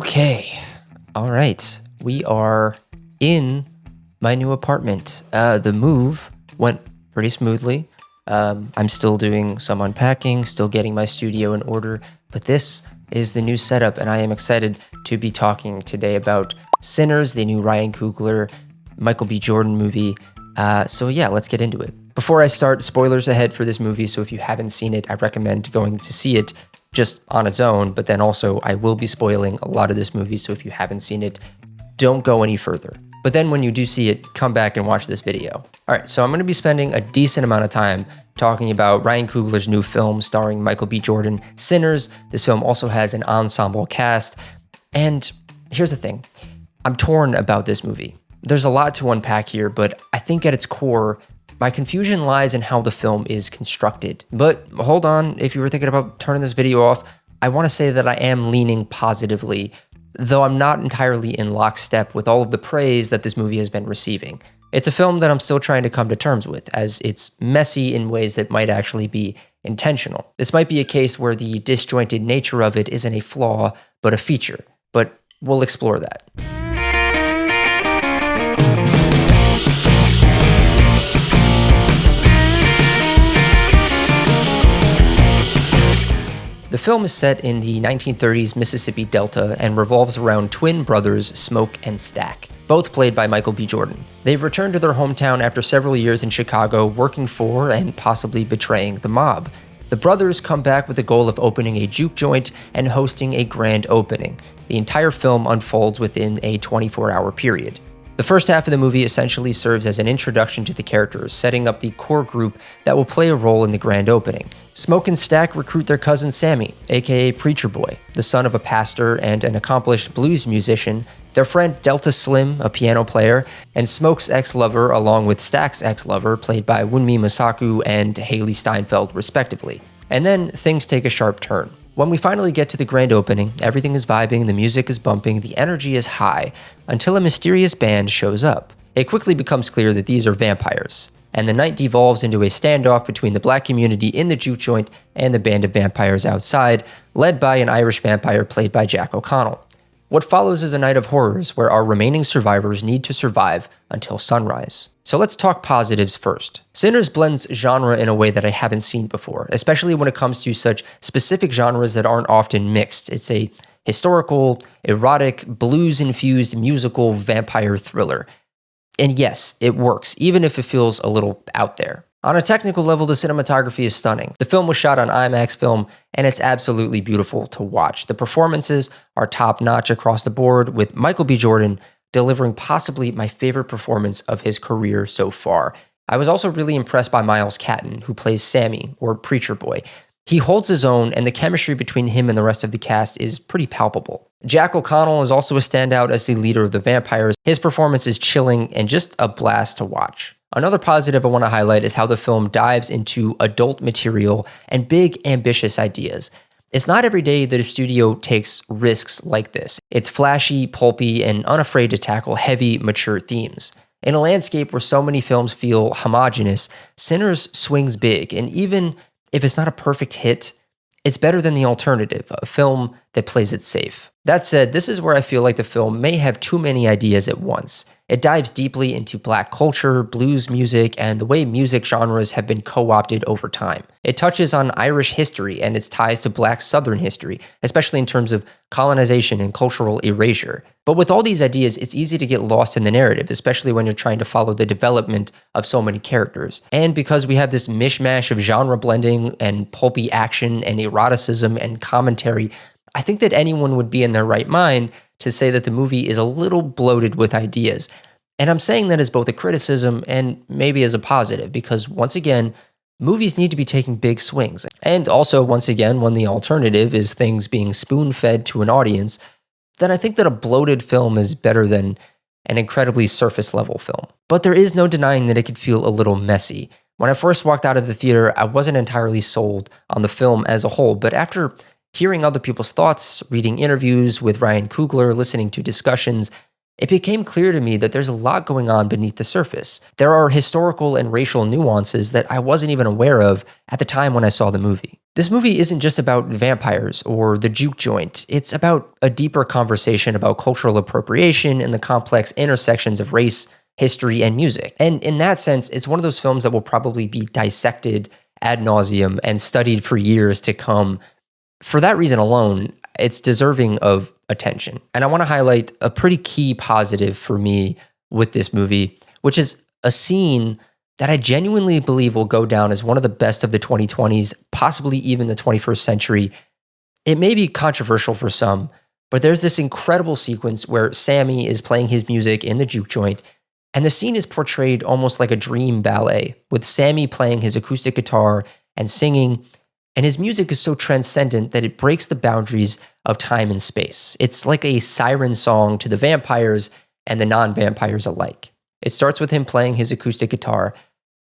Okay. All right. We are in my new apartment. The move went pretty smoothly. I'm still doing some unpacking, still getting my studio in order, but this is the new setup, and I am excited to be talking today about Sinners, the new Ryan Coogler, Michael B. Jordan movie. So yeah, let's get into it. Before I start, spoilers ahead for this movie, so if you haven't seen it, I recommend going to see it just on its own, but then also I will be spoiling a lot of this movie, so if you haven't seen it, don't go any further. But then when you do see it, come back and watch this video. All right, so I'm going to be spending a decent amount of time talking about Ryan Coogler's new film starring Michael B. Jordan, Sinners. This film also has an ensemble cast, and here's the thing. I'm torn about this movie. There's a lot to unpack here, but I think at its core, my confusion lies in how the film is constructed. But hold on, if you were thinking about turning this video off, I want to say that I am leaning positively, though I'm not entirely in lockstep with all of the praise that this movie has been receiving. It's a film that I'm still trying to come to terms with, as it's messy in ways that might actually be intentional. This might be a case where the disjointed nature of it isn't a flaw, but a feature. But we'll explore that. The film is set in the 1930s Mississippi Delta and revolves around twin brothers Smoke and Stack, both played by Michael B. Jordan. They've returned to their hometown after several years in Chicago working for and possibly betraying the mob. The brothers come back with the goal of opening a juke joint and hosting a grand opening. The entire film unfolds within a 24-hour period. The first half of the movie essentially serves as an introduction to the characters, setting up the core group that will play a role in the grand opening. Smoke and Stack recruit their cousin Sammy, aka Preacher Boy, the son of a pastor and an accomplished blues musician, their friend Delta Slim, a piano player, and Smoke's ex-lover along with Stack's ex-lover, played by Wunmi Masaku and Hailee Steinfeld respectively. And then things take a sharp turn. When we finally get to the grand opening, everything is vibing, the music is bumping, the energy is high, until a mysterious band shows up. It quickly becomes clear that these are vampires, and the night devolves into a standoff between the black community in the juke joint and the band of vampires outside, led by an Irish vampire played by Jack O'Connell. What follows is a night of horrors where our remaining survivors need to survive until sunrise. So let's talk positives first. Sinners blends genre in a way that I haven't seen before, especially when it comes to such specific genres that aren't often mixed. It's a historical, erotic, blues-infused musical vampire thriller. And yes, it works, even if it feels a little out there. On a technical level, the cinematography is stunning. The film was shot on IMAX film, and it's absolutely beautiful to watch. The performances are top-notch across the board, with Michael B. Jordan delivering possibly my favorite performance of his career so far. I was also really impressed by Miles Caton, who plays Sammy, or Preacher Boy. He holds his own, and the chemistry between him and the rest of the cast is pretty palpable. Jack O'Connell is also a standout as the leader of the vampires. His performance is chilling and just a blast to watch. Another positive I want to highlight is how the film dives into adult material and big, ambitious ideas. It's not every day that a studio takes risks like this. It's flashy, pulpy, and unafraid to tackle heavy, mature themes. In a landscape where so many films feel homogenous, Sinners swings big, and even if it's not a perfect hit, it's better than the alternative, a film that plays it safe. That said, this is where I feel like the film may have too many ideas at once. It dives deeply into black culture, blues music, and the way music genres have been co-opted over time. It touches on Irish history and its ties to black Southern history, especially in terms of colonization and cultural erasure. But with all these ideas, it's easy to get lost in the narrative, especially when you're trying to follow the development of so many characters. And because we have this mishmash of genre blending and pulpy action and eroticism and commentary, I think that anyone would be in their right mind to say that the movie is a little bloated with ideas. And I'm saying that as both a criticism and maybe as a positive, because once again, movies need to be taking big swings. And also, once again, when the alternative is things being spoon-fed to an audience, then I think that a bloated film is better than an incredibly surface-level film. But there is no denying that it could feel a little messy. When I first walked out of the theater, I wasn't entirely sold on the film as a whole, but after hearing other people's thoughts, reading interviews with Ryan Coogler, listening to discussions, it became clear to me that there's a lot going on beneath the surface. There are historical and racial nuances that I wasn't even aware of at the time when I saw the movie. This movie isn't just about vampires or the juke joint. It's about a deeper conversation about cultural appropriation and the complex intersections of race, history, and music. And in that sense, it's one of those films that will probably be dissected ad nauseum and studied for years to come. For that reason alone, it's deserving of attention. And I want to highlight a pretty key positive for me with this movie, which is a scene that I genuinely believe will go down as one of the best of the 2020s, possibly even the 21st century. It may be controversial for some, but there's this incredible sequence where Sammy is playing his music in the juke joint, and the scene is portrayed almost like a dream ballet, with Sammy playing his acoustic guitar and singing, and his music is so transcendent that it breaks the boundaries of time and space. It's like a siren song to the vampires and the non-vampires alike. It starts with him playing his acoustic guitar,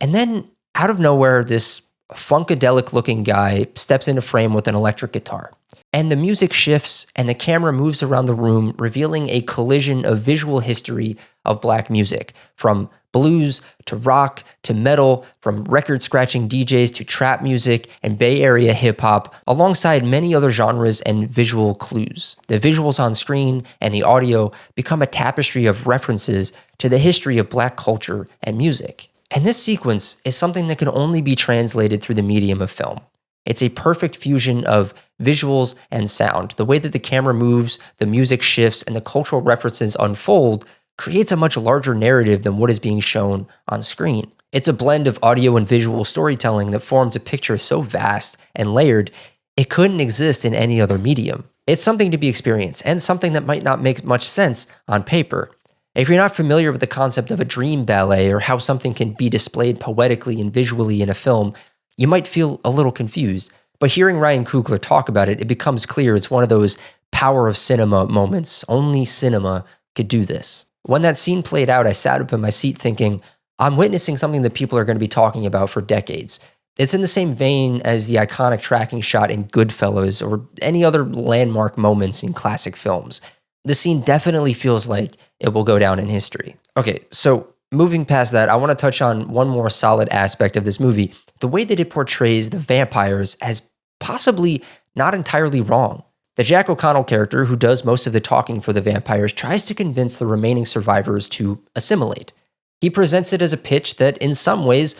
and then out of nowhere, this funkadelic-looking guy steps into frame with an electric guitar. And the music shifts, and the camera moves around the room, revealing a collision of visual history of Black music, from blues to rock to metal, from record-scratching DJs to trap music and Bay Area hip-hop, alongside many other genres and visual clues. The visuals on screen and the audio become a tapestry of references to the history of Black culture and music. And this sequence is something that can only be translated through the medium of film. It's a perfect fusion of visuals and sound. The way that the camera moves, the music shifts, and the cultural references unfold creates a much larger narrative than what is being shown on screen. It's a blend of audio and visual storytelling that forms a picture so vast and layered, it couldn't exist in any other medium. It's something to be experienced, and something that might not make much sense on paper. If you're not familiar with the concept of a dream ballet or how something can be displayed poetically and visually in a film, you might feel a little confused. But hearing Ryan Coogler talk about it, it becomes clear it's one of those power of cinema moments. Only cinema could do this. When that scene played out, I sat up in my seat thinking, I'm witnessing something that people are going to be talking about for decades. It's in the same vein as the iconic tracking shot in Goodfellas or any other landmark moments in classic films. The scene definitely feels like it will go down in history. Okay, so moving past that, I want to touch on one more solid aspect of this movie, the way that it portrays the vampires as possibly not entirely wrong. The Jack O'Connell character, who does most of the talking for the vampires, tries to convince the remaining survivors to assimilate. He presents it as a pitch that, in some ways,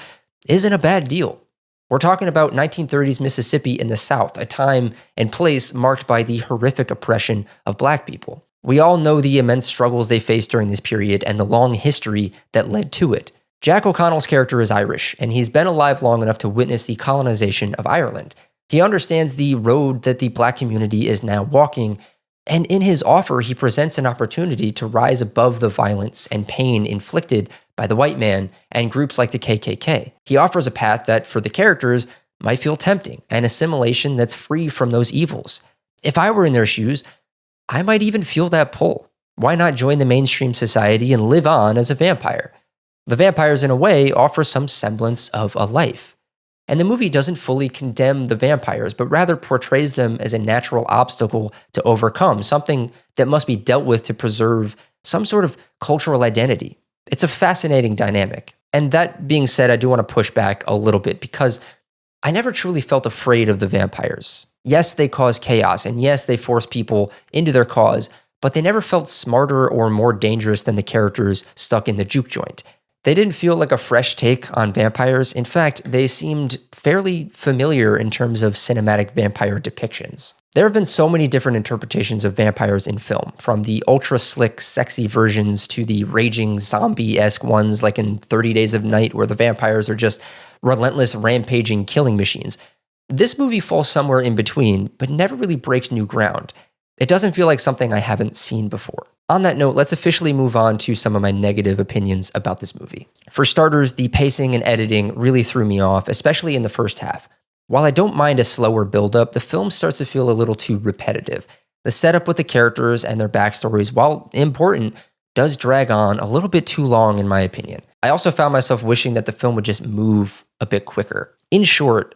isn't a bad deal. We're talking about 1930s Mississippi in the South, a time and place marked by the horrific oppression of Black people. We all know the immense struggles they faced during this period and the long history that led to it. Jack O'Connell's character is Irish, and he's been alive long enough to witness the colonization of Ireland. He understands the road that the Black community is now walking, and in his offer, he presents an opportunity to rise above the violence and pain inflicted by the white man and groups like the KKK. He offers a path that, for the characters, might feel tempting, an assimilation that's free from those evils. If I were in their shoes, I might even feel that pull. Why not join the mainstream society and live on as a vampire? The vampires, in a way, offer some semblance of a life. And the movie doesn't fully condemn the vampires, but rather portrays them as a natural obstacle to overcome, something that must be dealt with to preserve some sort of cultural identity. It's a fascinating dynamic. And that being said, I do want to push back a little bit because I never truly felt afraid of the vampires. Yes, they cause chaos, and yes, they force people into their cause, but they never felt smarter or more dangerous than the characters stuck in the juke joint. They didn't feel like a fresh take on vampires. In fact, they seemed fairly familiar in terms of cinematic vampire depictions. There have been so many different interpretations of vampires in film, from the ultra-slick, sexy versions to the raging zombie-esque ones like in 30 Days of Night, where the vampires are just relentless, rampaging killing machines. This movie falls somewhere in between, but never really breaks new ground. It doesn't feel like something I haven't seen before. On that note, let's officially move on to some of my negative opinions about this movie. For starters, the pacing and editing really threw me off, especially in the first half. While I don't mind a slower build-up, the film starts to feel a little too repetitive. The setup with the characters and their backstories, while important, does drag on a little bit too long in my opinion. I also found myself wishing that the film would just move a bit quicker. In short,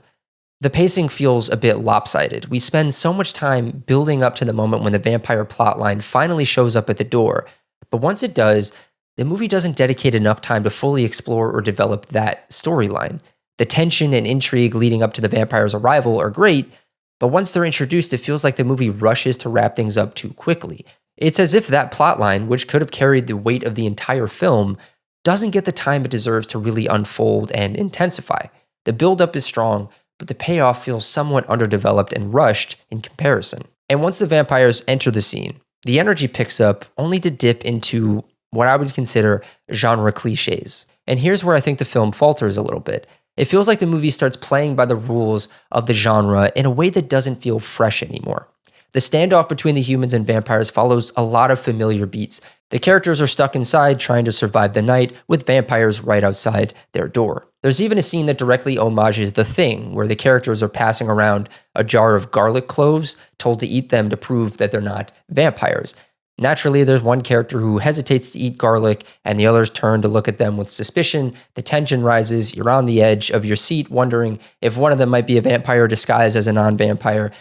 the pacing feels a bit lopsided. We spend so much time building up to the moment when the vampire plotline finally shows up at the door, But once it does, the movie doesn't dedicate enough time to fully explore or develop that storyline. The tension and intrigue leading up to the vampire's arrival are great, but once they're introduced, it feels like the movie rushes to wrap things up too quickly. It's as if that plotline, which could have carried the weight of the entire film, doesn't get the time it deserves to really unfold and intensify. The buildup is strong, but the payoff feels somewhat underdeveloped and rushed in comparison. And once the vampires enter the scene, the energy picks up only to dip into what I would consider genre cliches. And here's where I think the film falters a little bit. It feels like the movie starts playing by the rules of the genre in a way that doesn't feel fresh anymore. The standoff between the humans and vampires follows a lot of familiar beats. The characters are stuck inside trying to survive the night with vampires right outside their door. There's even a scene that directly homages The Thing, where the characters are passing around a jar of garlic cloves, told to eat them to prove that they're not vampires. Naturally, there's one character who hesitates to eat garlic, and the others turn to look at them with suspicion. The tension rises. You're on the edge of your seat, wondering if one of them might be a vampire disguised as a non-vampire.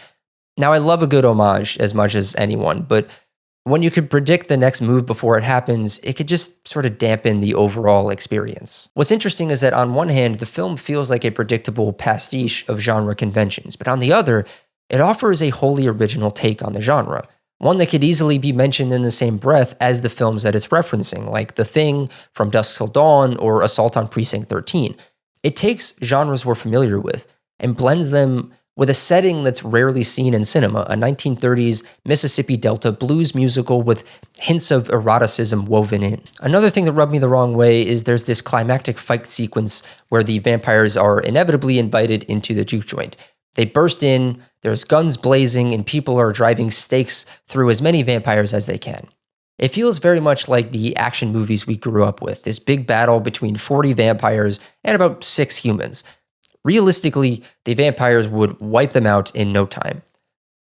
Now, I love a good homage as much as anyone, but when you could predict the next move before it happens, it could just sort of dampen the overall experience. What's interesting is that on one hand, the film feels like a predictable pastiche of genre conventions, but on the other, it offers a wholly original take on the genre. One that could easily be mentioned in the same breath as the films that it's referencing, like The Thing, From Dusk Till Dawn, or Assault on Precinct 13. It takes genres we're familiar with and blends them with a setting that's rarely seen in cinema, a 1930s Mississippi Delta blues musical with hints of eroticism woven in. Another thing that rubbed me the wrong way is there's this climactic fight sequence where the vampires are inevitably invited into the juke joint. They burst in, there's guns blazing, and people are driving stakes through as many vampires as they can. It feels very much like the action movies we grew up with, this big battle between 40 vampires and about 6 humans. Realistically, the vampires would wipe them out in no time.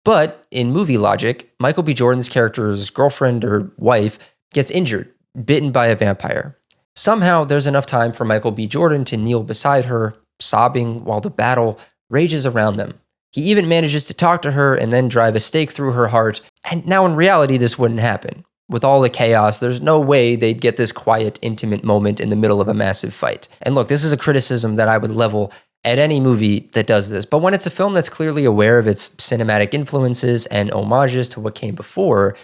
But in movie logic, Michael B. Jordan's character's girlfriend or wife gets injured, bitten by a vampire. Somehow, there's enough time for Michael B. Jordan to kneel beside her, sobbing while the battle rages around them. He even manages to talk to her and then drive a stake through her heart. And now in reality, this wouldn't happen. With all the chaos, there's no way they'd get this quiet, intimate moment in the middle of a massive fight. And look, this is a criticism that I would level at any movie that does this. But when it's a film that's clearly aware of its cinematic influences and homages to what came before,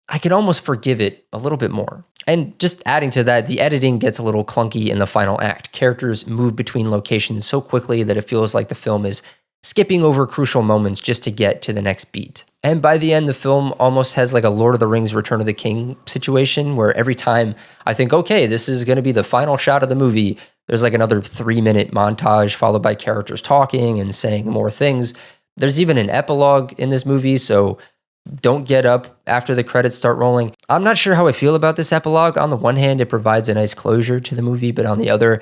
I could almost forgive it a little bit more. And just adding to that, the editing gets a little clunky in the final act. Characters move between locations so quickly that it feels like the film is skipping over crucial moments just to get to the next beat. And by the end, the film almost has like a Lord of the Rings Return of the King situation where every time I think, okay, this is going to be the final shot of the movie, there's like another 3-minute montage followed by characters talking and saying more things. There's even an epilogue in this movie, so don't get up after the credits start rolling. I'm not sure how I feel about this epilogue. On the one hand, it provides a nice closure to the movie, but on the other,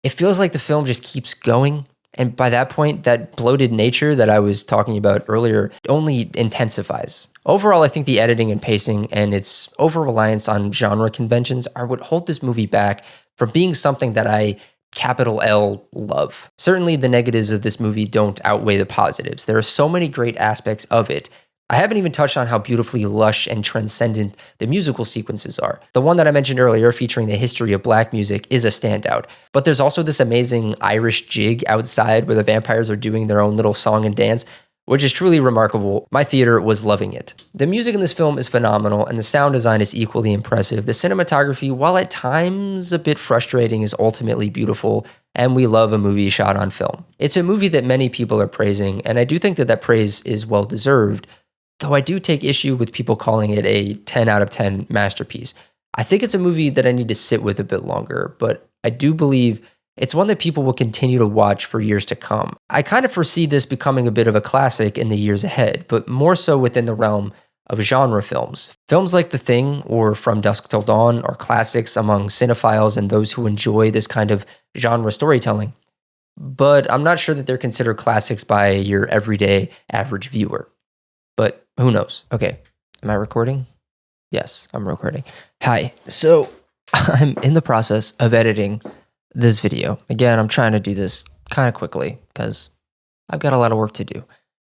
it feels like the film just keeps going. And by that point, that bloated nature that I was talking about earlier only intensifies. Overall, I think the editing and pacing and its over-reliance on genre conventions are what hold this movie back from being something that I, capital L, love. Certainly, the negatives of this movie don't outweigh the positives. There are so many great aspects of it. I haven't even touched on how beautifully lush and transcendent the musical sequences are. The one that I mentioned earlier, featuring the history of black music, is a standout. But there's also this amazing Irish jig outside where the vampires are doing their own little song and dance, which is truly remarkable. My theater was loving it. The music in this film is phenomenal, and the sound design is equally impressive. The cinematography, while at times a bit frustrating, is ultimately beautiful, and we love a movie shot on film. It's a movie that many people are praising, and I do think that praise is well-deserved, though I do take issue with people calling it a 10 out of 10 masterpiece. I think it's a movie that I need to sit with a bit longer, but I do believe it's one that people will continue to watch for years to come. I kind of foresee this becoming a bit of a classic in the years ahead, but more so within the realm of genre films. Films like The Thing or From Dusk Till Dawn are classics among cinephiles and those who enjoy this kind of genre storytelling, but I'm not sure that they're considered classics by your everyday average viewer. But who knows? Okay, am I recording? Yes, I'm recording. Hi, so I'm in the process of editing this video. Again, I'm trying to do this kind of quickly because I've got a lot of work to do.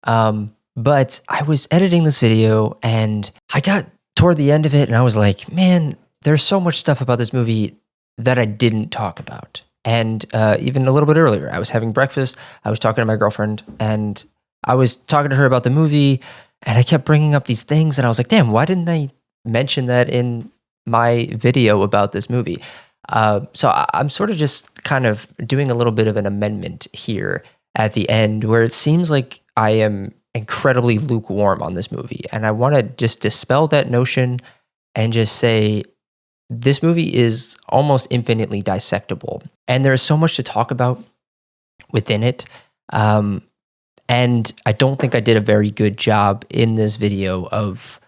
But I was editing this video and I got toward the end of it and I was like, man, there's so much stuff about this movie that I didn't talk about. And even a little bit earlier, I was having breakfast. I was talking to my girlfriend and I was talking to her about the movie and I kept bringing up these things and I was like, damn, why didn't I mention that in my video about this movie? So I'm sort of just kind of doing a little bit of an amendment here at the end where it seems like I am incredibly lukewarm on this movie. And I want to just dispel that notion and just say this movie is almost infinitely dissectable. And there's so much to talk about within it. And I don't think I did a very good job in this video of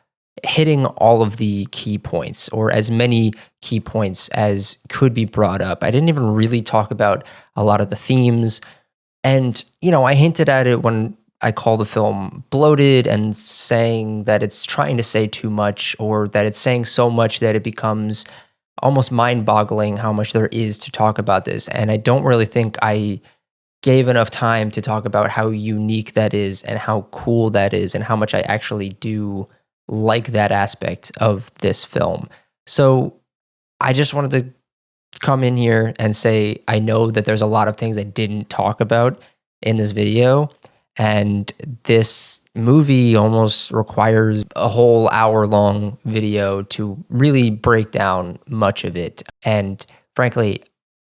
hitting all of the key points or as many key points as could be brought up. I didn't even really talk about a lot of the themes. And, I hinted at it when I call the film bloated and saying that it's trying to say too much or that it's saying so much that it becomes almost mind-boggling how much there is to talk about this. And I don't really think I gave enough time to talk about how unique that is and how cool that is and how much I actually do like that aspect of this film. So I just wanted to come in here and say I know that there's a lot of things I didn't talk about in this video, and this movie almost requires a whole hour-long video to really break down much of it. And frankly,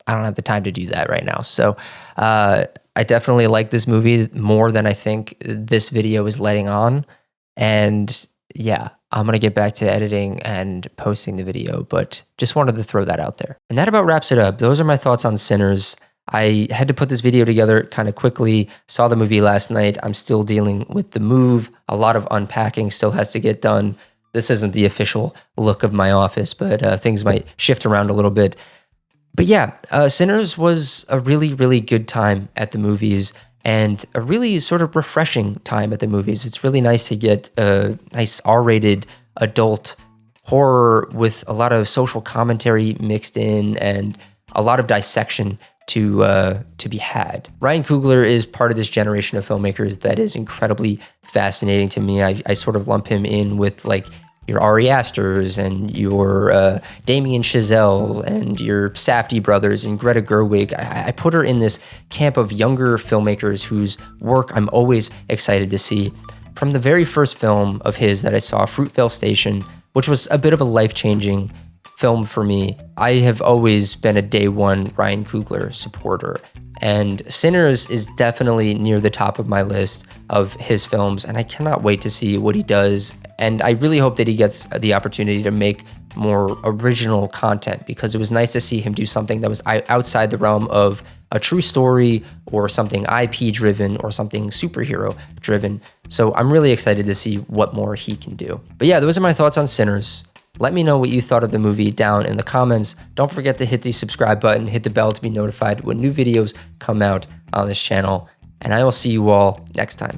I don't have the time to do that right now. So I definitely like this movie more than I think this video is letting on. And yeah, I'm going to get back to editing and posting the video, but just wanted to throw that out there. And that about wraps it up. Those are my thoughts on Sinners. I had to put this video together kind of quickly, saw the movie last night. I'm still dealing with the move. A lot of unpacking still has to get done. This isn't the official look of my office, but things might shift around a little bit. But yeah, Sinners was a really, really good time at the movies and a really sort of refreshing time at the movies. It's really nice to get a nice R-rated adult horror with a lot of social commentary mixed in and a lot of dissection to be had. Ryan Coogler is part of this generation of filmmakers that is incredibly fascinating to me. I sort of lump him in with like your Ari Asters and your Damien Chazelle and your Safdie brothers and Greta Gerwig. I put her in this camp of younger filmmakers whose work I'm always excited to see. From the very first film of his that I saw, Fruitvale Station, which was a bit of a life-changing film for me, I have always been a day one Ryan Coogler supporter. And Sinners is definitely near the top of my list of his films, and I cannot wait to see what he does. And I really hope that he gets the opportunity to make more original content, because it was nice to see him do something that was outside the realm of a true story or something IP driven or something superhero driven. So I'm really excited to see what more he can do. But yeah, those are my thoughts on Sinners. Let me know what you thought of the movie down in the comments. Don't forget to hit the subscribe button, hit the bell to be notified when new videos come out on this channel, and I will see you all next time.